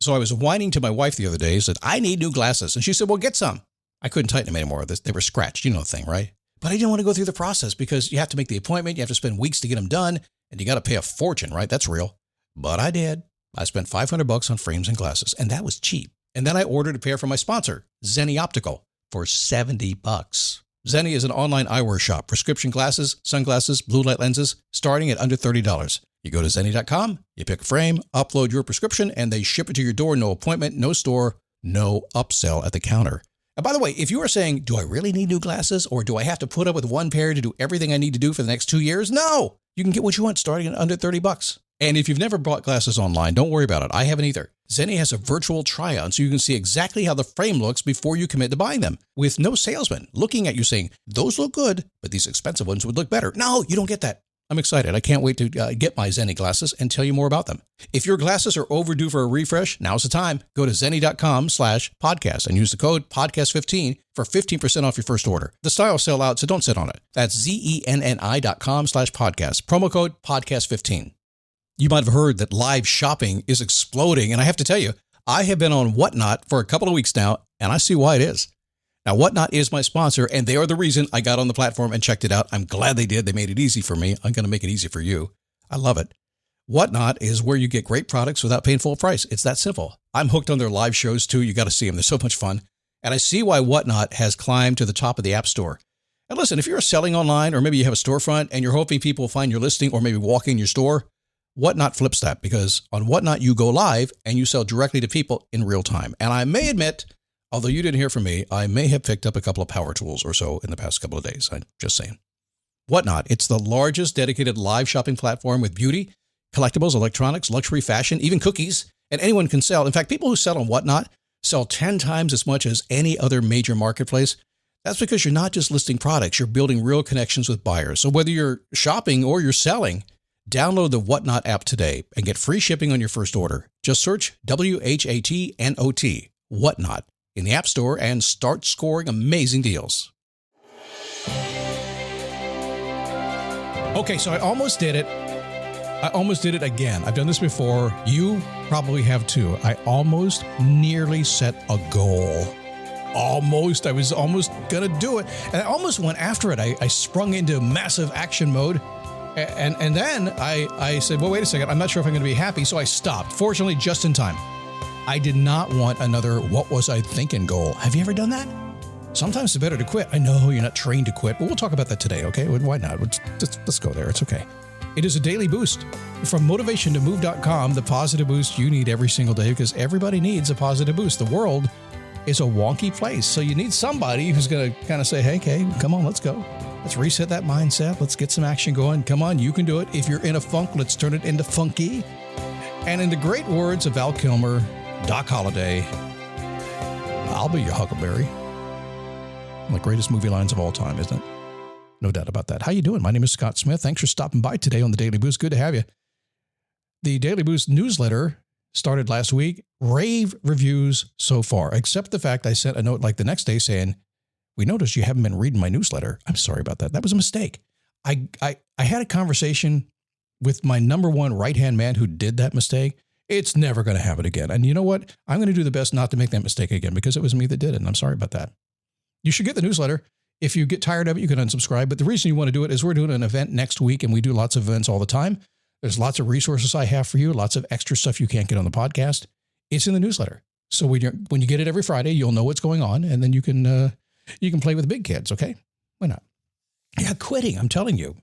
So I was whining to my wife the other day, said, I need new glasses. And she said, well, get some. I couldn't tighten them anymore. They were scratched. You know the thing, right? But I didn't want to go through the process because you have to make the appointment. You have to spend weeks to get them done. And you got to pay a fortune, right? That's real. But I did. I spent $500 on frames and glasses, and that was cheap. And then I ordered a pair from my sponsor, Zenni Optical, for $70. Zenni is an online eyewear shop. Prescription glasses, sunglasses, blue light lenses, starting at under $30. You go to Zenni.com, you pick a frame, upload your prescription, and they ship it to your door. No appointment, no store, no upsell at the counter. And by the way, if you are saying, do I really need new glasses, or do I have to put up with one pair to do everything I need to do for the next 2 years? No! You can get what you want starting at under $30. And if you've never bought glasses online, don't worry about it. I haven't either. Zenni has a virtual try-on so you can see exactly how the frame looks before you commit to buying them, with no salesman looking at you saying, those look good, but these expensive ones would look better. No, you don't get that. I'm excited. I can't wait to get my Zenni glasses and tell you more about them. If your glasses are overdue for a refresh, now's the time. Go to Zenni.com/podcast and use the code podcast15 for 15% off your first order. The styles sell out, so don't sit on it. That's Zenni.com/podcast. Promo code podcast15. You might have heard that live shopping is exploding, and I have to tell you, I have been on Whatnot for a couple of weeks now, and I see why it is. Now, Whatnot is my sponsor, and they are the reason I got on the platform and checked it out. I'm glad they did. They made it easy for me. I'm going to make it easy for you. I love it. Whatnot is where you get great products without paying full price. It's that simple. I'm hooked on their live shows, too. You got to see them. They're so much fun. And I see why Whatnot has climbed to the top of the App Store. And listen, if you're selling online, or maybe you have a storefront, and you're hoping people will find your listing or maybe walk in your store, Whatnot flips that, because on Whatnot, you go live and you sell directly to people in real time. And I may admit, although you didn't hear from me, I may have picked up a couple of power tools or so in the past couple of days. I'm just saying. Whatnot, it's the largest dedicated live shopping platform with beauty, collectibles, electronics, luxury, fashion, even cookies, and anyone can sell. In fact, people who sell on Whatnot sell 10 times as much as any other major marketplace. That's because you're not just listing products, you're building real connections with buyers. So whether you're shopping or you're selling, download the Whatnot app today and get free shipping on your first order. Just search WHATNOT, Whatnot, in the App Store and start scoring amazing deals. Okay, so I almost did it. I almost did it again. I've done this before. You probably have too. I almost nearly set a goal. Almost. I was almost going to do it. And I almost went after it. I sprung into massive action mode. And then I said, well, wait a second. I'm not sure if I'm going to be happy. So I stopped. Fortunately, just in time. I did not want another what was I thinking goal. Have you ever done that? Sometimes it's better to quit. I know you're not trained to quit, but we'll talk about that today, okay? Why not? Let's go there. It's okay. It is a daily boost. From motivationtomove.com, the positive boost you need every single day, because everybody needs a positive boost. The world is a wonky place, so you need somebody who's going to kind of say, hey, come on, let's go. Let's reset that mindset. Let's get some action going. Come on, you can do it. If you're in a funk, let's turn it into funky. And in the great words of Val Kilmer, Doc Holliday, I'll be your Huckleberry. One of the greatest movie lines of all time, isn't it? No doubt about that. How you doing? My name is Scott Smith. Thanks for stopping by today on the Daily Boost. Good to have you. The Daily Boost newsletter started last week. Rave reviews so far, except the fact I sent a note like the next day saying, we noticed you haven't been reading my newsletter. I'm sorry about that. That was a mistake. I had a conversation with my number one right-hand man who did that mistake. It's never going to happen again. And you know what? I'm going to do the best not to make that mistake again, because it was me that did it, and I'm sorry about that. You should get the newsletter. If you get tired of it, you can unsubscribe. But the reason you want to do it is we're doing an event next week, and we do lots of events all the time. There's lots of resources I have for you, lots of extra stuff you can't get on the podcast. It's in the newsletter. So when you get it every Friday, you'll know what's going on, and then you can play with the big kids, okay? Why not? Yeah, quitting, I'm telling you.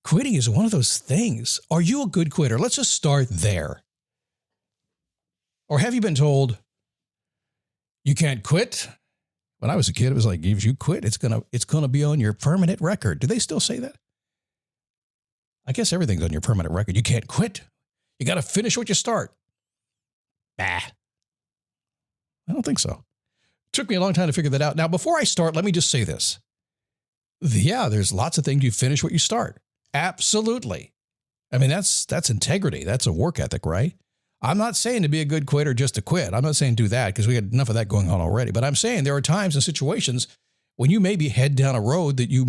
Quitting is one of those things. Are you a good quitter? Let's just start there. Or have you been told you can't quit? When I was a kid, it was like, if you quit, it's gonna be on your permanent record. Do they still say that? I guess everything's on your permanent record. You can't quit. You got to finish what you start. Bah. I don't think so. It took me a long time to figure that out. Now, before I start, let me just say this. Yeah, there's lots of things you finish what you start. Absolutely. I mean, that's integrity. That's a work ethic, right? I'm not saying to be a good quitter just to quit. I'm not saying do that, because we had enough of that going on already. But I'm saying there are times and situations when you maybe head down a road that you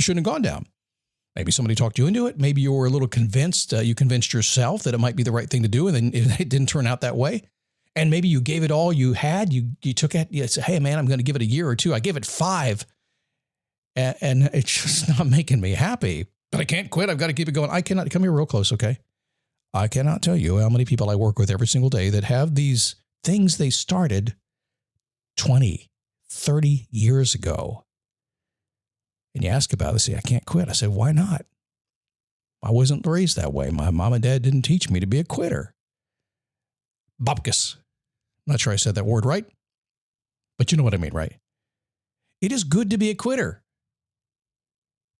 shouldn't have gone down. Maybe somebody talked you into it. Maybe you were a little convinced. You convinced yourself that it might be the right thing to do, and then it didn't turn out that way. And maybe you gave it all you had. You took it. You said, "Hey, man, I'm going to give it a year or two." I gave it 5, and it's just not making me happy. But I can't quit. I've got to keep it going. I cannot come here real close, okay? I cannot tell you how many people I work with every single day that have these things they started 20, 30 years ago. And you ask about it, they say, "I can't quit." I said, "Why not?" I wasn't raised that way. My mom and dad didn't teach me to be a quitter. Babkas. Not sure I said that word right, but you know what I mean, right? It is good to be a quitter.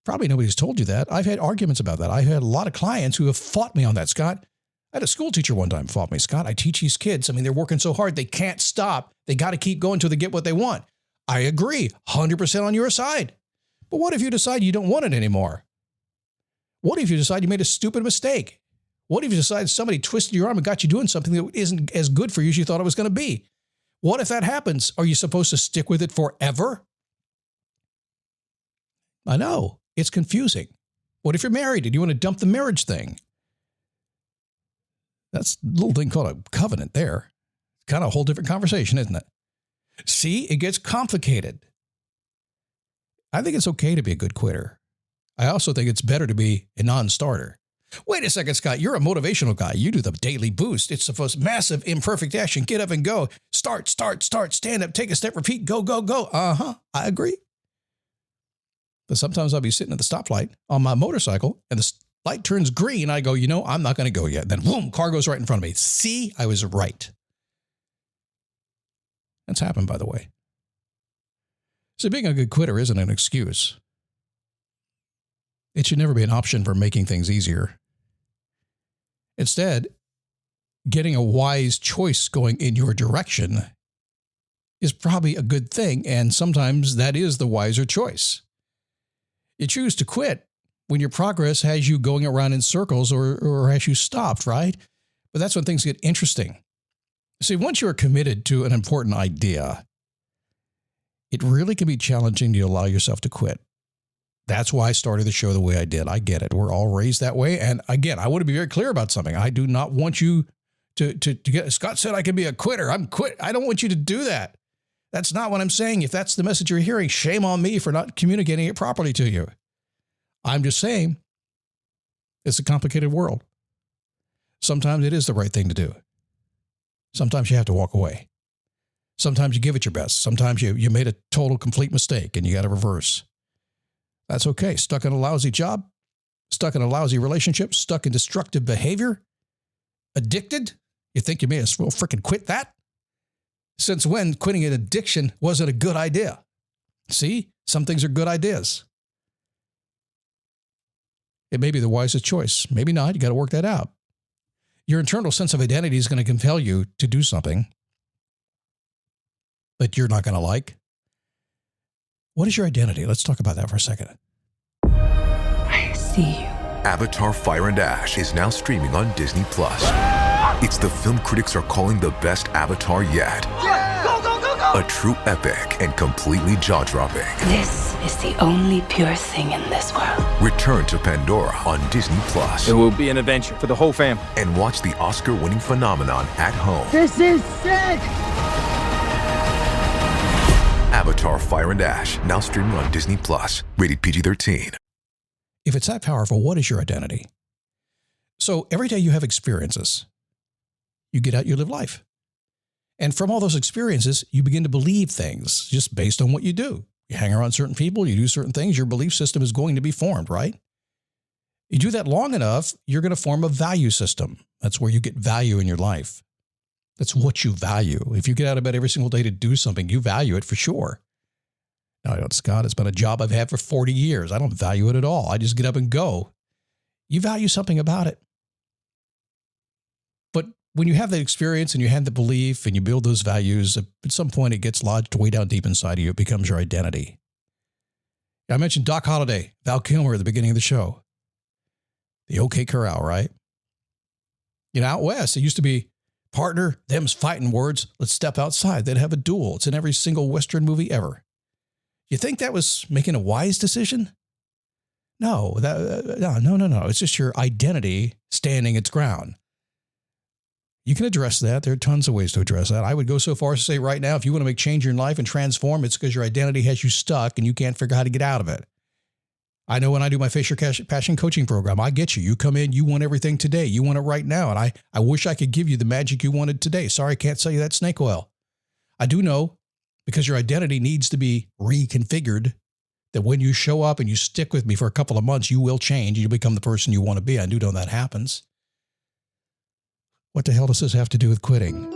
Probably nobody's told you that. I've had arguments about that. I've had a lot of clients who have fought me on that, Scott. I had a school teacher one time fought me. "Scott, I teach these kids. I mean, they're working so hard. They can't stop. They got to keep going until they get what they want." I agree. 100% on your side. But what if you decide you don't want it anymore? What if you decide you made a stupid mistake? What if you decide somebody twisted your arm and got you doing something that isn't as good for you as you thought it was going to be? What if that happens? Are you supposed to stick with it forever? I know. It's confusing. What if you're married and you want to dump the marriage thing? That's a little thing called a covenant there. Kind of a whole different conversation, isn't it? See, it gets complicated. I think it's okay to be a good quitter. I also think it's better to be a non-starter. Wait a second, Scott, you're a motivational guy. You do the daily boost. It's supposed massive imperfect action. Get up and go. Start, stand up, take a step, repeat, go, go, go. I agree. But sometimes I'll be sitting at the stoplight on my motorcycle and the light turns green. I go, I'm not going to go yet. Then boom, car goes right in front of me. See, I was right. That's happened, by the way. So being a good quitter isn't an excuse. It should never be an option for making things easier. Instead, getting a wise choice going in your direction is probably a good thing, and sometimes that is the wiser choice. You choose to quit when your progress has you going around in circles or has you stopped, right? But that's when things get interesting. See, once you are committed to an important idea, it really can be challenging to allow yourself to quit. That's why I started the show the way I did. I get it. We're all raised that way. And again, I want to be very clear about something. I do not want you to get, Scott said I can be a quitter. I'm quit. I don't want you to do that. That's not what I'm saying. If that's the message you're hearing, shame on me for not communicating it properly to you. I'm just saying it's a complicated world. Sometimes it is the right thing to do. Sometimes you have to walk away. Sometimes you give it your best. Sometimes you made a total, complete mistake and you got to reverse. That's okay. Stuck in a lousy job, stuck in a lousy relationship, stuck in destructive behavior, addicted. You think you may as well freaking quit that? Since when quitting an addiction wasn't a good idea? See, some things are good ideas. It may be the wisest choice. Maybe not. You got to work that out. Your internal sense of identity is going to compel you to do something that you're not going to like. What is your identity? Let's talk about that for a second. I see you. Avatar: Fire and Ash is now streaming on Disney+. It's the film critics are calling the best Avatar yet. Go, go, go, go! A true epic and completely jaw-dropping. This is the only pure thing in this world. Return to Pandora on Disney+. It will be an adventure for the whole family. And watch the Oscar-winning phenomenon at home. This is sick! Avatar: Fire and Ash, now streaming on Disney+. Rated PG-13. If it's that powerful, what is your identity? So every day you have experiences. You get out, you live life. And from all those experiences, you begin to believe things just based on what you do. You hang around certain people, you do certain things, your belief system is going to be formed, right? You do that long enough, you're going to form a value system. That's where you get value in your life. That's what you value. If you get out of bed every single day to do something, you value it for sure. Now, Scott, it's been a job I've had for 40 years. I don't value it at all. I just get up and go. You value something about it. But when you have that experience and you have the belief and you build those values, at some point it gets lodged way down deep inside of you. It becomes your identity. I mentioned Doc Holliday, Val Kilmer at the beginning of the show. The OK Corral, right? Out west, it used to be, partner, them's fighting words. Let's step outside. They'd have a duel. It's in every single Western movie ever. You think that was making a wise decision? No, no. It's just your identity standing its ground. You can address that. There are tons of ways to address that. I would go so far as to say right now, if you want to make change in your life and transform, it's because your identity has you stuck and you can't figure out how to get out of it. I know when I do my Face Your Passion coaching program, I get you. You come in, you want everything today. You want it right now. And I wish I could give you the magic you wanted today. Sorry, I can't sell you that snake oil. I do know, because your identity needs to be reconfigured, that when you show up and you stick with me for a couple of months, you will change and you'll become the person you want to be. I do know that happens. What the hell does this have to do with quitting?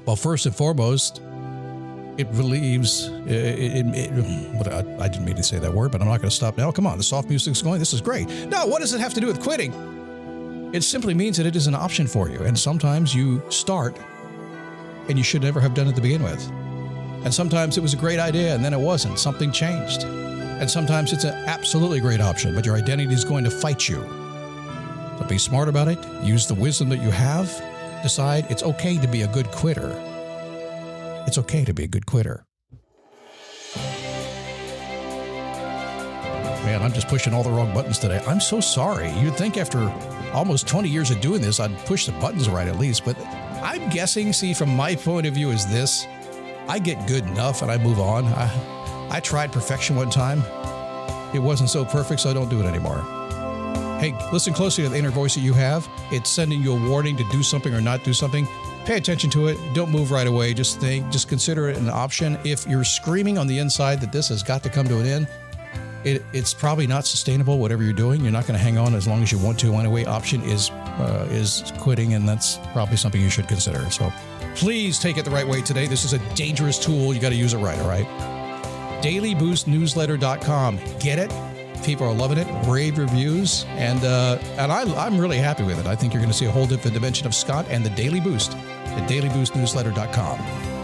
Well, first and foremost, it relieves, I didn't mean to say that word, but I'm not going to stop now. Come on, the soft music's going. This is great. No, what does it have to do with quitting? It simply means that it is an option for you. And sometimes you start and you should never have done it to begin with. And sometimes it was a great idea and then it wasn't. Something changed. And sometimes it's an absolutely great option, but your identity is going to fight you. So be smart about it. Use the wisdom that you have. Decide it's okay to be a good quitter. It's okay to be a good quitter. Man, I'm just pushing all the wrong buttons today. I'm so sorry. You'd think after almost 20 years of doing this, I'd push the buttons right at least. But I'm guessing, see, from my point of view is this. I get good enough and I move on. I tried perfection one time. It wasn't so perfect, so I don't do it anymore. Hey, listen closely to the inner voice that you have. It's sending you a warning to do something or not do something. Pay attention to it. Don't move right away. Just think, just consider it an option. If you're screaming on the inside that this has got to come to an end, it's probably not sustainable, whatever you're doing. You're not going to hang on as long as you want to. Anyway, option is quitting, and that's probably something you should consider. So please take it the right way today. This is a dangerous tool. You got to use it right, all right? DailyBoostNewsletter.com. Get it? People are loving it. Rave reviews. And I'm really happy with it. I think you're going to see a whole different dimension of Scott and the Daily Boost at DailyBoostNewsletter.com.